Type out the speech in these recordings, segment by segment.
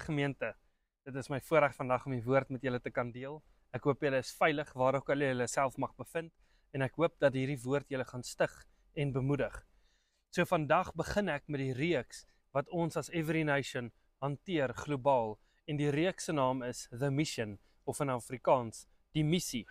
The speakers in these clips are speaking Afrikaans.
Goeie gemeente, dit is my voorreg vandag om die woord met julle te kan deel. Ek hoop julle is veilig waar ook al julle self mag bevind en ek hoop dat hierdie woord julle gaan stig en bemoedig. So vandag begin ek met die reeks wat ons as Every Nation hanteer globaal en die reeks se naam is The Mission of in Afrikaans die missie.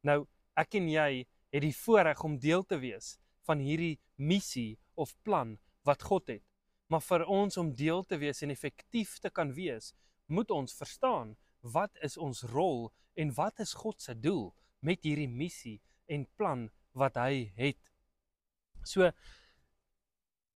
Nou ek en jy het die voorreg om deel te wees van hierdie missie of plan wat God het. Maar vir ons om deel te wees en effektief te kan wees, moet ons verstaan wat is ons rol en wat is God se doel met hierdie missie en plan wat hy het. So,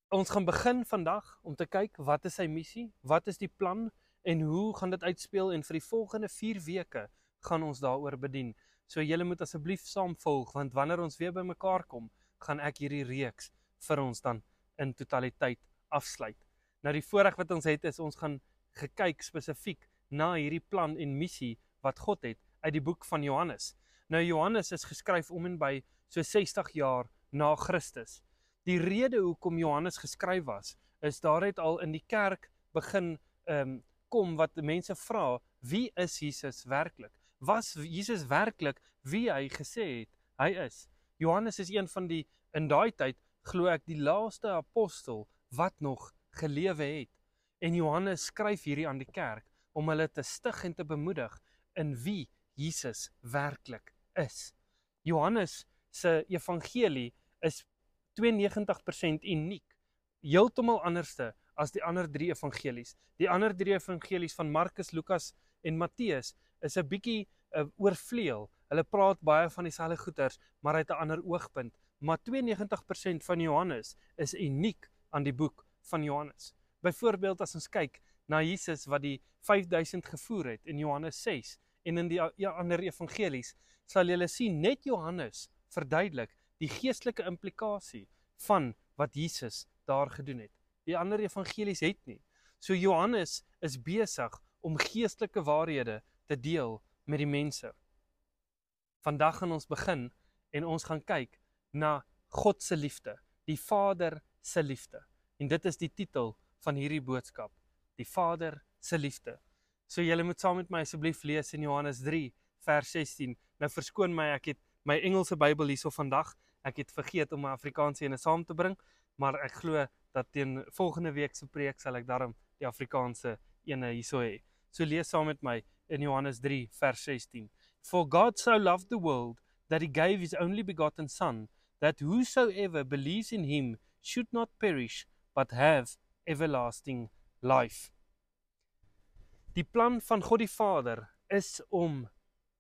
ons gaan begin vandag om te kyk wat is sy missie, wat is die plan en hoe gaan dit uitspeel en vir die volgende 4 weke gaan ons daaroor bedien. So julle moet asseblief saam volg want wanneer ons weer by mekaar kom, gaan ek hierdie reeks vir ons dan in totaliteit afsluit. Nou die voorreg wat ons het is ons gaan gekyk spesifiek na hierdie plan en missie wat God het uit die boek van Johannes. Nou Johannes is geskryf om en by so 60 jaar na Christus. Die rede hoekom Johannes geskryf was, is daar het al in die kerk begin kom wat mense vra, wie is Jesus werklik? Was Jesus werklik wie hy gesê het hy is? Johannes is een van die, in daai tyd, glo ek die laaste apostel wat nog gelewe het. En Johannes skryf hierdie aan die kerk om hulle te stig en te bemoedig in wie Jesus werklik is. Johannes se evangelie is 92% uniek, heeltemal anderste as die ander 3 evangelies. Die ander 3 evangelies van Markus, Lukas en Matteus is 'n bietjie oorvleuel. Hulle praat baie van dieselfde goeters, maar uit 'n ander oogpunt. Maar 92% van Johannes is uniek aan die boek van Johannes. Byvoorbeeld as ons kyk na Jesus wat die 5000 gevoer het in Johannes 6 en in die ander evangelies, sal julle sien net Johannes verduidelik die geestelike implikasie van wat Jesus daar gedoen het. Die ander evangelies het nie. So Johannes is besig om geestelike waarhede te deel met die mense. Vandag gaan ons begin en ons gaan kyk na God se liefde, die Vader se liefde. En dit is die titel van hierdie boodskap, die Vader se liefde. So julle moet saam met my asseblief lees in Johannes 3 vers 16. Nou verskoon my, ek het my Engelse Bybel hierso vandag. Ek het vergeet om my Afrikaanse ene saam te bring, maar ek glo dat teen volgende week se preek sal ek daarom die Afrikaanse ene hierso hê. So lees saam met my in Johannes 3 vers 16. For God so loved the world that he gave his only begotten Son, that whosoever believes in him should not perish, but have everlasting life. Die plan van God die Vader is om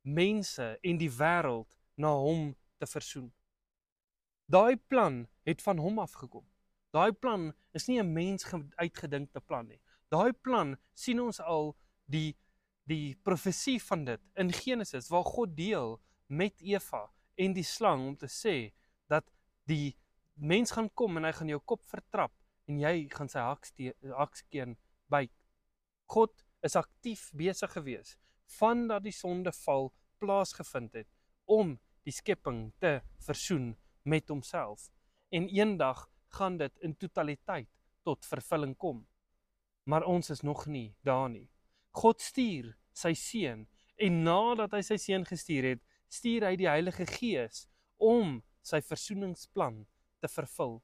mense en die wêreld na hom te versoen. Daai plan het van hom afgekom. Daai plan is nie 'n mens uitgedinkte plan nie. Daai plan sien ons al die profesie van dit in Genesis waar God deel met Eva en die slang om te sê dat die mens gaan kom en hy gaan jou kop vertrap en jy gaan sy hakskeen byt. God is aktief besig gewees vandat die sondeval plaasgevind het om die skepping te versoen met homself. En eendag gaan dit in totaliteit tot vervulling kom. Maar ons is nog nie daar nie. God stuur sy seun en nadat hy sy seun gestuur het, stuur hy die Heilige Gees om sy versoeningsplan te vervul.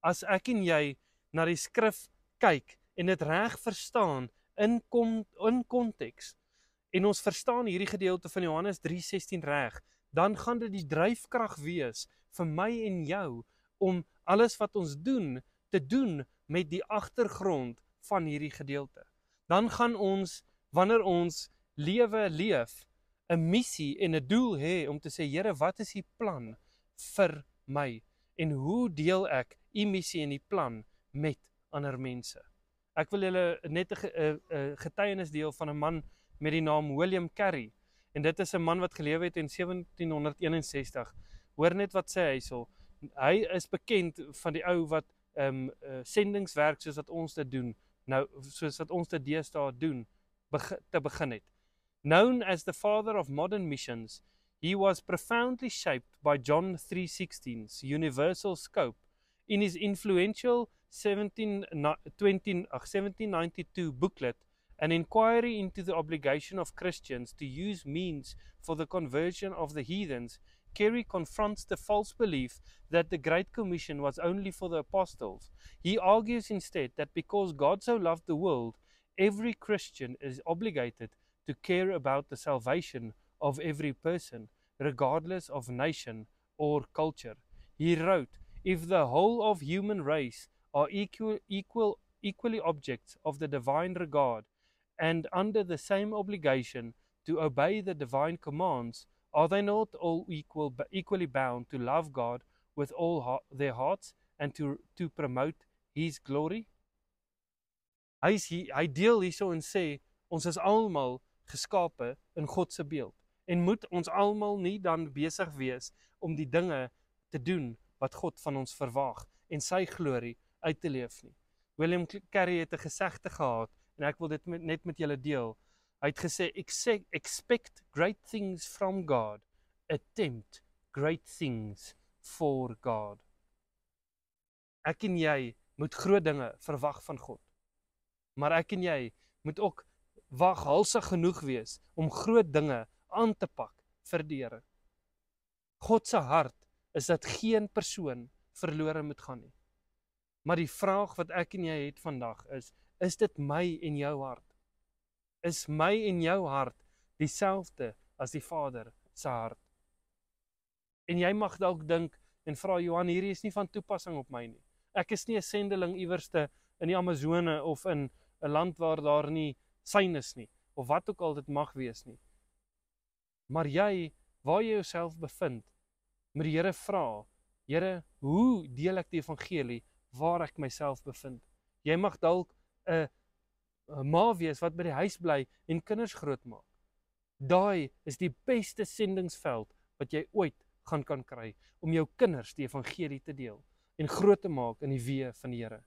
As ek en jy na die skrif kyk en dit reg verstaan in konteks en ons verstaan hierdie gedeelte van Johannes 3:16 reg, dan gaan dit die dryfkrag wees vir my en jou om alles wat ons doen, te doen met die agtergrond van hierdie gedeelte. Dan gaan ons, wanneer ons lewe leef, 'n missie en 'n doel hê om te sê, Here, wat is die plan vir my? En hoe deel ek u missie en die plan met ander mense? Ek wil julle net 'n getuienis deel van 'n man met die naam William Carey. En dit is 'n man wat gelewe het in 1761. Hoor net wat sê hy so. Hy is bekend van die ou wat sendingswerk soos wat ons dit doen, nou soos wat ons dit deesdae doen, te begin het. Known as the father of modern missions, he was profoundly shaped by John 3:16's universal scope. In his influential 1792 booklet, An inquiry into the obligation of Christians to use means for the conversion of the heathens, Carey confronts the false belief that the Great Commission was only for the apostles. He argues instead that because God so loved the world, every Christian is obligated to care about the salvation of every person, regardless of nation or culture. He wrote, "If the whole of human race are equally objects of the divine regard, and under the same obligation to obey the divine commands, are they not all equally bound to love God with all their hearts and to promote His glory?" Hy deel hierso en sê, ons is almal geskape in God se beeld. En moet ons almal nie dan besig wees om die dinge te doen wat God van ons verwag en sy glorie uit te leef nie. William Carey het 'n gesegde gehad en ek wil dit net met julle deel. Hy het gesê, expect great things from God, attempt great things for God. Ek en jy moet groot dinge verwag van God. Maar ek en jy moet ook waghalsig genoeg wees om groot dinge aan te pak vir die Here. God se hart is dat geen persoon verlore moet gaan nie. Maar die vraag wat ek en jy het vandag is dit my en jou hart? Is my en jou hart dieselfde as die Vader se hart? En jy mag dalk dink en vra, Johan, hierdie is nie van toepassing op my nie. Ek is nie 'n sendeling iewerste in die Amazone of in 'n land waar daar nie sein is nie, of wat ook al dit mag wees nie. Maar jy, waar jy jouself bevind, moet die Here vra, Here, hoe deel ek die evangelie waar ek myself bevind? Jy mag dalk 'n ma wees wat by die huis bly en kinders grootmaak. Daai is die beste sendingsveld wat jy ooit kan kry, om jou kinders die evangelie te deel en groot te maak in die weë van die Here.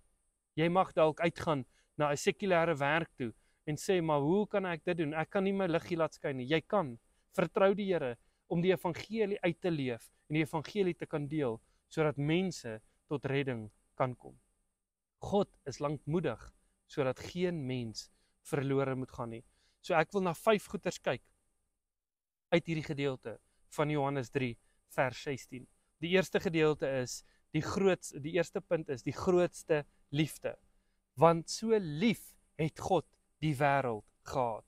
Jy mag dalk uitgaan na 'n sekulêre werk toe en sê, maar hoe kan ek dit doen? Ek kan nie my liggie laat skyn nie. Jy kan. Vertrou die Here om die evangelie uit te leef en die evangelie te kan deel, sodat mense tot redding kan kom. God is lankmoedig, sodat geen mens verlore moet gaan nie. So ek wil na 5 goeters kyk uit hierdie gedeelte van Johannes 3 vers 16. Die eerste gedeelte is die eerste punt is die grootste liefde. Want so lief het God die wêreld gehad.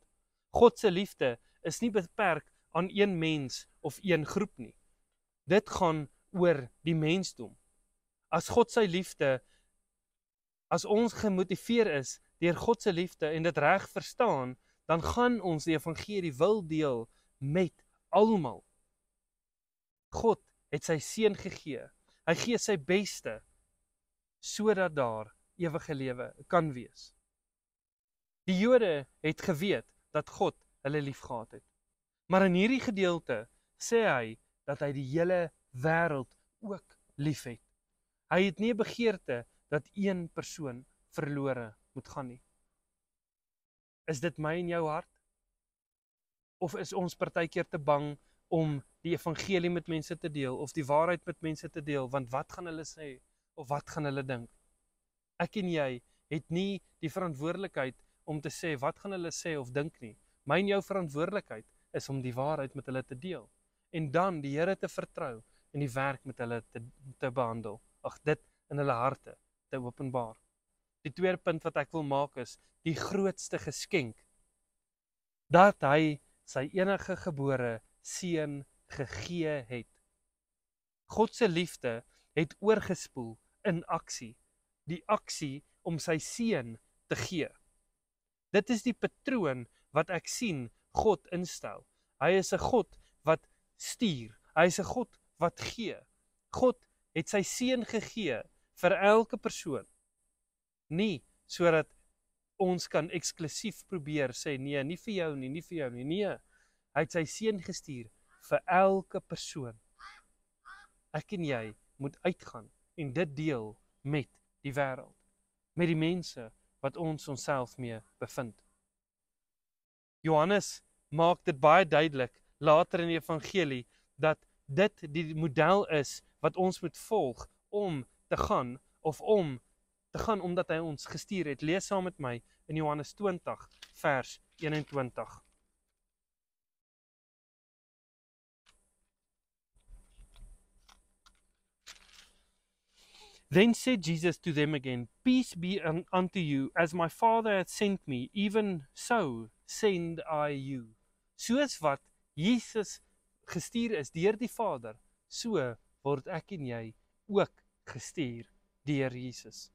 God se liefde is nie beperk aan een mens of een groep nie. Dit gaan oor die mensdom. As God sy liefde, as ons gemotiveer is deur God se liefde en dit reg verstaan, dan gaan ons die evangelie wil deel met almal. God het sy seun gegee. Hy gee sy beste sodat daar ewige lewe kan wees. Die Jode het geweet dat God hulle liefgehad het. Maar in hierdie gedeelte sê hy dat hy die hele wêreld ook liefhet. Hy het nie 'n begeerte dat een persoon verlore moet gaan nie. Is dit my en jou hart? Of is ons partykeer te bang om die evangelie met mense te deel of die waarheid met mense te deel, want wat gaan hulle sê of wat gaan hulle dink? Ek en jy het nie die verantwoordelikheid om te sê wat gaan hulle sê of dink nie. My en jou verantwoordelikheid is om die waarheid met hulle te deel en dan die Here te vertrou en die werk met hulle te behandel. Dit in hulle harte te openbaar. Die tweede punt wat ek wil maak is die grootste geskenk, dat hy sy enige gebore seun gegee het. God se liefde het oorgespoel in aksie, die aksie om sy seun te gee. Dit is die patroon wat ek sien God instel. Hy is 'n God wat stuur, hy is 'n God wat gee. God het sy seun gegee vir elke persoon. Nie sodat ons kan eksklusief probeer sê, nee, nie vir jou nie, nie vir jou nie. Nee, hy het sy seun gestuur vir elke persoon. Ek en jy moet uitgaan en dit deel met die wêreld, met die mense wat ons onsself mee bevind. Johannes maak dit baie duidelik later in die evangelie dat dit die model is wat ons moet volg om te gaan of om te gaan omdat hy ons gestuur het. Lees saam met my in Johannes 20 vers 21. Then said Jesus to them again, Peace be unto you, as my Father hath sent me, even so send I you. Soos wat Jesus gestuur is deur die Vader, so word ek en jy ook gestuur deur Jesus.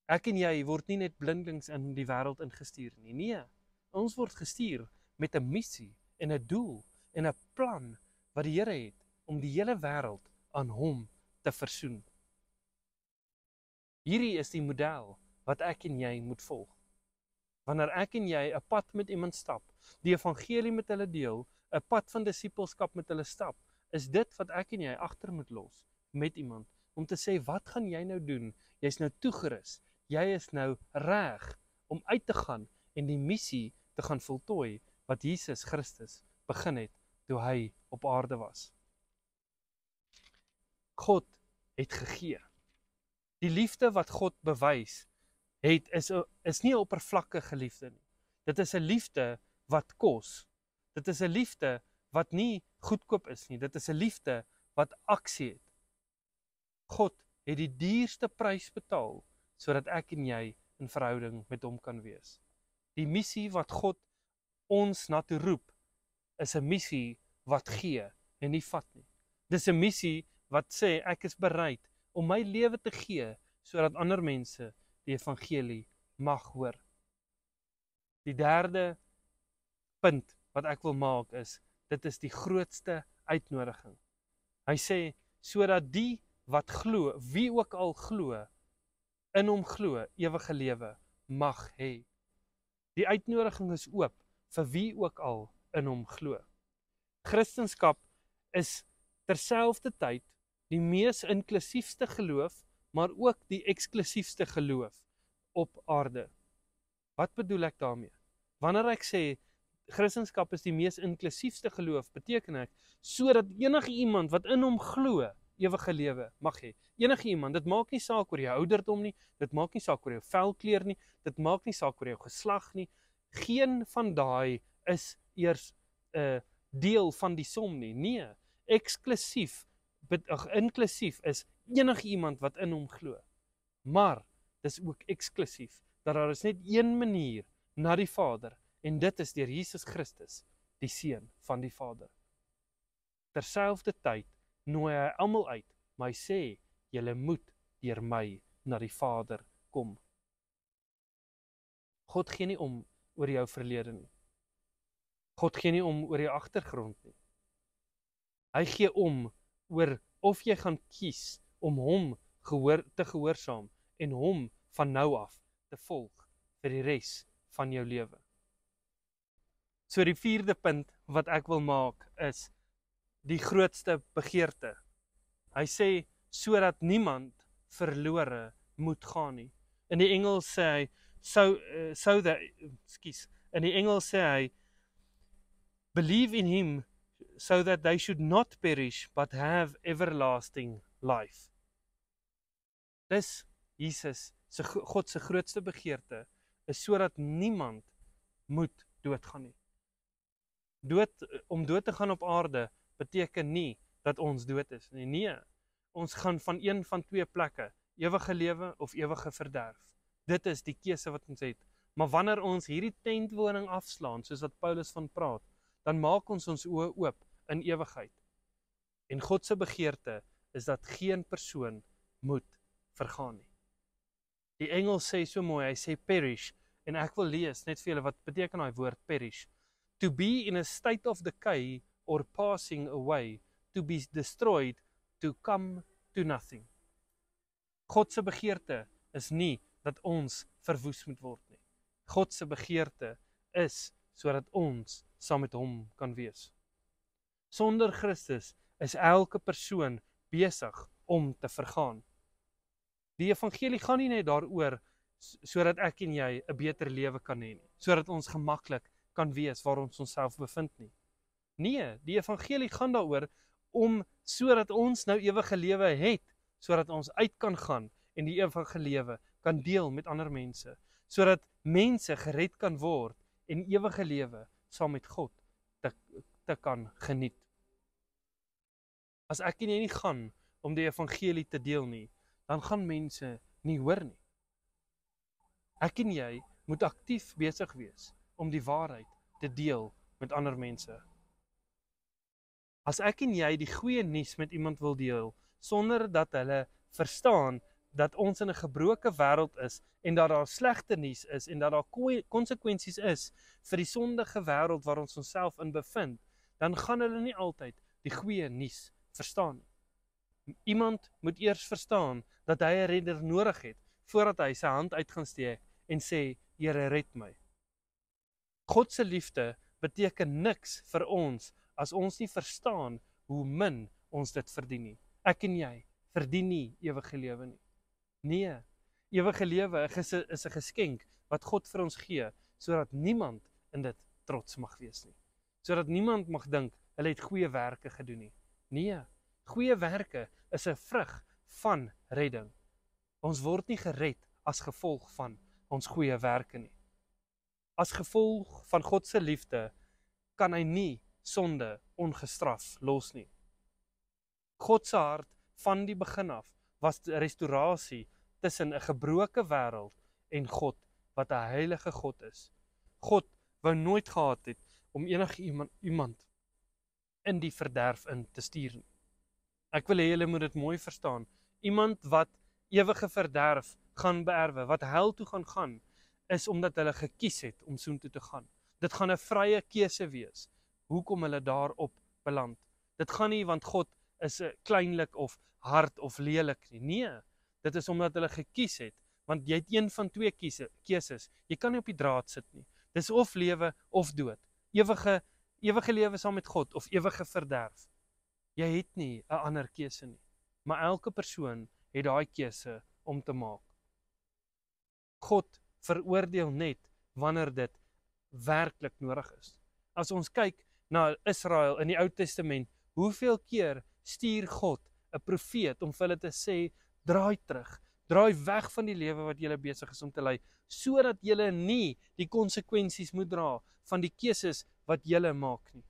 Ek en jy word nie net blindelings in die wêreld ingestuur nie. Nee, ons word gestuur met 'n missie en 'n doel en 'n plan wat die Here het om die hele wêreld aan hom te versoen. Hierdie is die model wat ek en jy moet volg. Wanneer ek en jy 'n pad met iemand stap, die evangelie met hulle deel, 'n pad van disippelskap met hulle stap, is dit wat ek en jy agter moet los met iemand, om te sê, wat gaan jy nou doen? Jy's nou toegerus, jy is nou reg om uit te gaan en die missie te gaan voltooi wat Jesus Christus begin het toe hy op aarde was. God het gegee. Die liefde wat God bewys is nie 'n oppervlakkige liefde nie. Dit is 'n liefde wat kos. Dit is 'n liefde wat nie goedkoop is nie. Dit is 'n liefde wat aksie het. God het die duurste prys betaal sodat ek en jy in verhouding met hom kan wees. Die missie wat God ons na toe roep is 'n missie wat gee en nie vat nie. Dis 'n missie wat sê ek is bereid om my lewe te gee sodat ander mense die evangelie mag hoor. Die derde punt wat ek wil maak is, dit is die grootste uitnodiging. Hy sê, sodat die wat glo, wie ook al glo, in hom glo, ewige lewe mag hê. Die uitnodiging is oop vir wie ook al in hom glo. Christendom is terselfdertyd die mees inklusiefste geloof, maar ook die eksklusiefste geloof op aarde. Wat bedoel ek daarmee? Wanneer ek sê, Christendom is die mees inklusiefste geloof, beteken ek, sodat enige iemand wat in hom glo, ewige lewe mag hê. Enige iemand, dit maak nie saak oor jou ouderdom nie, dit maak nie saak oor jou velkleur nie, dit maak nie saak oor jou geslag nie, geen van daai is eers 'n deel van die som nie. Nee, inklusief is enige iemand wat in hom glo. Maar dis ook eksklusief, dat daar is net een manier na die Vader, en dit is deur Jesus Christus, die Seun van die Vader. Terselfdertyd nooi hy almal uit, maar hy sê, julle moet deur my na die Vader kom. God gee nie om oor jou verlede nie. God gee nie om oor jou agtergrond nie. Hy gee om oor of jy gaan kies om hom te gehoorsaam en hom van nou af te volg vir die res van jou lewe. So die vierde punt wat ek wil maak is die grootste begeerte. Hy sê, sodat niemand verlore moet gaan nie. In die Engels sê hy, in die Engels sê hy, believe in him so that they should not perish but have everlasting life. Dis Jesus, God se grootste begeerte, is sodat niemand moet doodgaan nie. Om dood te gaan op aarde beteken nie dat ons dood is nie. Nee, ons gaan van een van twee plekke, ewige lewe of ewige verderf. Dit is die keuse wat ons het. Maar wanneer ons hierdie tentwoning afslaan, soos wat Paulus van praat, dan maak ons oë oop in ewigheid. En God se begeerte is dat geen persoon moet vergaan nie. Die Engel sê so mooi, hy sê perish, en ek wil lees net vir julle wat beteken daai woord perish. To be in a state of decay or passing away, to be destroyed, to come to nothing. God se begeerte is nie dat ons verwoes moet word nie. God se begeerte is sodat ons saam met hom kan wees. Sonder Christus is elke persoon besig om te vergaan. Die evangelie gaan nie net daaroor sodat ek en jy 'n beter lewe kan hê nie, sodat ons gemaklik kan wees waar ons onsself bevind nie. Nee, die evangelie gaan daaroor om sodat ons nou ewige lewe het, sodat ons uit kan gaan en die ewige lewe kan deel met ander mense, sodat mense gered kan word en ewige lewe saam met God te kan geniet. As ek en jy nie gaan om die evangelie te deel nie, dan gaan mense nie hoor nie. Ek en jy moet aktief besig wees om die waarheid te deel met ander mense. As ek en jy die goeie nuus met iemand wil deel, sonder dat hulle verstaan dat ons in 'n gebroke wêreld is en dat daar slegte nuus is en dat daar konsekwensies is vir die sondige wêreld waar ons onsself in bevind, dan gaan hulle nie altyd die goeie nuus verstaan nie. Iemand moet eers verstaan dat hy 'n redder nodig het voordat hy sy hand uit gaan steek en sê, Here, red my. God se liefde beteken niks vir ons as ons nie verstaan hoe min ons dit verdien nie. Ek en jy verdien nie ewige lewe nie. Nee, ewige lewe is 'n geskenk wat God vir ons gee, sodat niemand in dit trots mag wees nie. Sodat niemand mag dink, hulle het goeie werke gedoen nie. Nee, goeie werke is 'n vrug van redding. Ons word nie gered as gevolg van ons goeie werke nie. As gevolg van God se liefde kan hy nie sonde ongestraf los nie. God se hart van die begin af was restaurasie tussen 'n gebroke wêreld en God wat 'n heilige God is. God wou nooit gehad het om enige iemand in die verderf in te stuur nie. Ek wil hê julle moet dit mooi verstaan. Iemand wat ewige verderf gaan beerwe, wat hel toe gaan, is omdat hulle gekies het om soontoe te gaan. Dit gaan 'n vrye keuse wees. Hoekom hulle daarop beland. Dit gaan nie want God is kleinlik of hard of lelik nie. Nee, dit is omdat hulle gekies het, want jy het een van twee keuses. Jy kan nie op die draad sit nie. Dis of lewe of dood. Ewige lewe saam met God of ewige verderf. Jy het nie 'n ander keuse nie. Maar elke persoon het daai keuse om te maak. God veroordeel net wanneer dit werklik nodig is. As ons kyk na Israel in die Ou Testament, hoeveel keer stuur God 'n profeet om vir hulle te sê, draai terug, draai weg van die lewe wat julle besig is om te lei, sodat julle nie die konsekwensies moet dra van die keuses wat julle maak nie.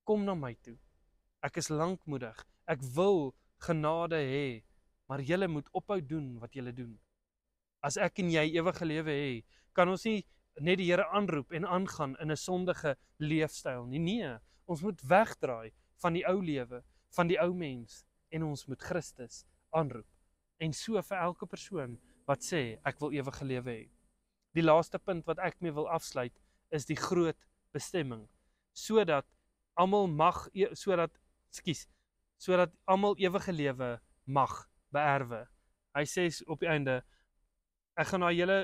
Kom na my toe. Ek is lankmoedig. Ek wil genade hê, maar julle moet ophou doen wat julle doen. As ek en jy ewige lewe hê, kan ons nie net die Here aanroep en aangaan in 'n sondige leefstyl nie. Nee, ons moet wegdraai van die ou lewe, van die ou mens, en ons moet Christus aanroep. En so vir elke persoon wat sê, ek wil ewige lewe hê. Die laaste punt wat ek mee wil afsluit, is die groot bestemming, sodat almal ewige lewe mag beerwe. Hy sê op die einde, ek gaan daai hele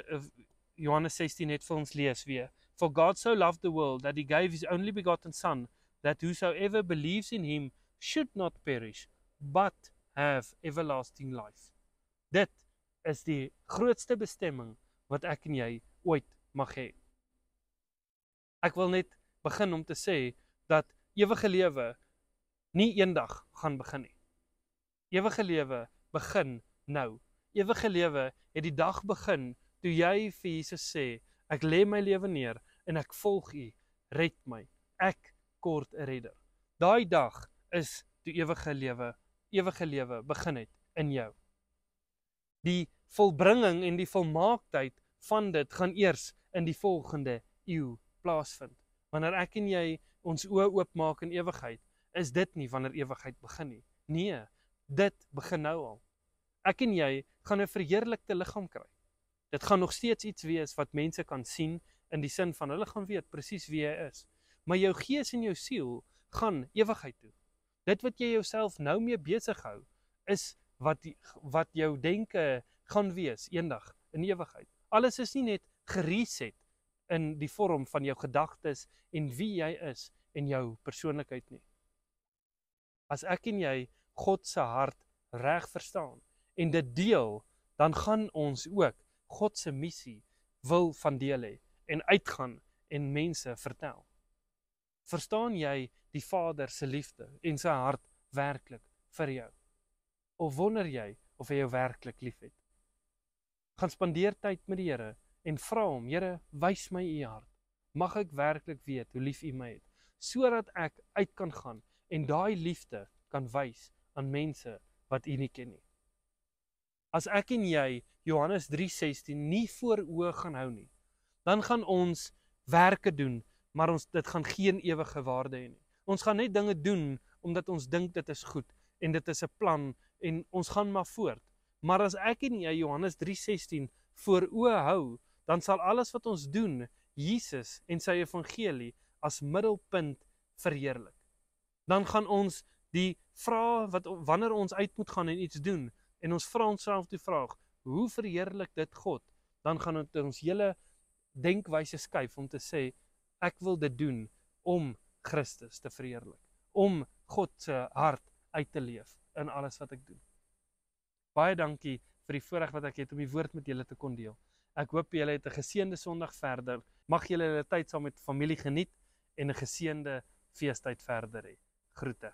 Johannes 16 net vir ons lees weer. For God so loved the world that he gave his only begotten Son, that whosoever believes in him should not perish, but have everlasting life. Dit is die grootste bestemming wat ek en jy ooit mag hê. Ek wil net begin om te sê dat ewige lewe nie eendag gaan begin nie. Ewige lewe begin nou. Ewige lewe het die dag begin toe jy vir Jesus sê, ek lê my lewe neer en ek volg U, red my. Ek kort 'n redder. Daai dag is toe ewige lewe begin het in jou. Die volbringing en die volmaaktheid van dit gaan eers in die volgende eeu plaasvind. Wanneer ek en jy ons oë oopmaak in ewigheid, is dit nie wanneer ewigheid begin nie. Nee, dit begin nou al. Ek en jy gaan 'n verheerlikte liggaam kry. Dit gaan nog steeds iets wees wat mense kan sien in die sin van hulle gaan weet presies wie jy is. Maar jou gees en jou siel gaan ewigheid toe. Dit wat jy jouself nou mee besig hou, is wat jou denke gaan wees eendag in ewigheid. Alles is nie net gereset in die vorm van jou gedagtes en wie jy is en jou persoonlikheid nie. As ek en jy God se hart reg verstaan en dit deel, dan gaan ons ook God se missie wil van deel hê en uitgaan en mense vertel. Verstaan jy die Vader se liefde en sy hart werklik vir jou? Of wonder jy of hy jou werklik liefhet? Gaan spandeer tyd met die Here en vra hom, Here, wys my u hart. Mag ek werklik weet hoe lief u my het, sodat ek uit kan gaan en daai liefde kan wys aan mense wat u nie ken nie. As ek en jy Johannes 3:16 nie voor oë gaan hou nie, dan gaan ons werke doen, maar dit gaan geen ewige waarde hê nie. Ons gaan net dinge doen omdat ons dink dit is goed en dit is 'n plan en ons gaan maar voort. Maar as ek en jy Johannes 3:16 voor oë hou, dan sal alles wat ons doen Jesus en sy evangelie as middelpunt verheerlik. Dan gaan ons die vrae wanneer ons uit moet gaan en iets doen en ons vra onsself die vraag, hoe verheerlik dit God? Dan gaan ons hele denkwyse skuif om te sê, ek wil dit doen om Christus te verheerlik, om God se hart uit te leef in alles wat ek doen. Baie dankie vir die voorreg wat ek het om die woord met julle te kon deel. Ek hoop julle het 'n geseënde Sondag verder. Mag julle tyd saam met familie geniet en 'n geseënde feestyd verder hê. Groete.